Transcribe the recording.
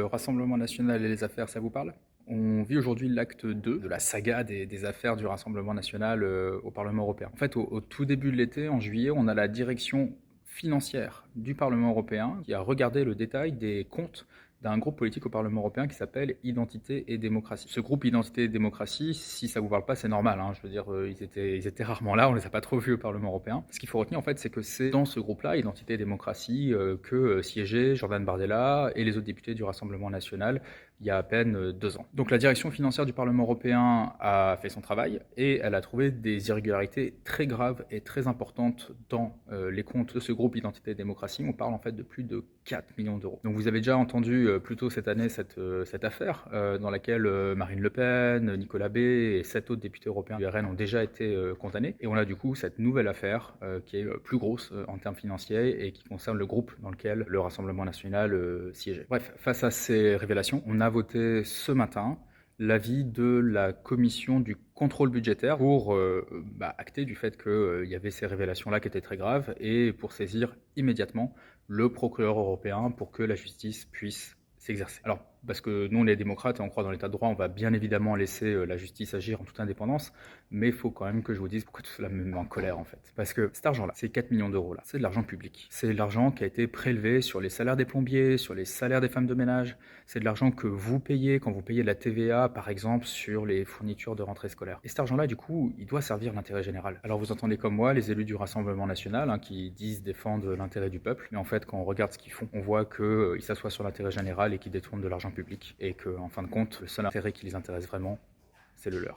Rassemblement national et les affaires, ça vous parle? On vit aujourd'hui l'acte 2 de la saga des affaires du Rassemblement national au Parlement européen. En fait, au tout début de l'été, en juillet, on a la direction financière du Parlement européen qui a regardé le détail des comptes d'un groupe politique au Parlement européen qui s'appelle Identité et démocratie. Ce groupe Identité et démocratie, si ça vous parle pas, c'est normal, hein. Je veux dire, ils étaient rarement là, on les a pas trop vus au Parlement européen. Ce qu'il faut retenir en fait, c'est que c'est dans ce groupe-là, Identité et démocratie, que siégeaient Jordan Bardella et les autres députés du Rassemblement national il y a à peine 2 ans. Donc la direction financière du Parlement européen a fait son travail et elle a trouvé des irrégularités très graves et très importantes dans les comptes de ce groupe Identité et démocratie. On parle en fait de plus de 4 millions d'euros. Donc vous avez déjà entendu plus tôt cette année cette affaire dans laquelle Marine Le Pen, Nicolas Bay et 7 autres députés européens du RN ont déjà été condamnés. Et on a du coup cette nouvelle affaire qui est plus grosse en termes financiers et qui concerne le groupe dans lequel le Rassemblement national siégeait. Bref, face à ces révélations, on a voté ce matin l'avis de la commission du contrôle budgétaire pour acter du fait qu'il y avait ces révélations-là qui étaient très graves et pour saisir immédiatement le procureur européen pour que la justice puisse s'exercer. Alors, parce que nous, on est démocrates et on croit dans l'état de droit, on va bien évidemment laisser la justice agir en toute indépendance, mais il faut quand même que je vous dise pourquoi tout cela me met en colère en fait. Parce que cet argent-là, ces 4 millions d'euros là, c'est de l'argent public. C'est de l'argent qui a été prélevé sur les salaires des plombiers, sur les salaires des femmes de ménage. C'est de l'argent que vous payez quand vous payez de la TVA, par exemple, sur les fournitures de rentrée scolaire. Et cet argent-là, du coup, il doit servir l'intérêt général. Alors vous entendez comme moi les élus du Rassemblement national qui disent défendre l'intérêt du peuple, mais en fait, quand on regarde ce qu'ils font, on voit qu'ils s'assoient sur l'intérêt général et qu'ils détournent de l'argent public et que, en fin de compte, le seul intérêt qui les intéresse vraiment, c'est le leur.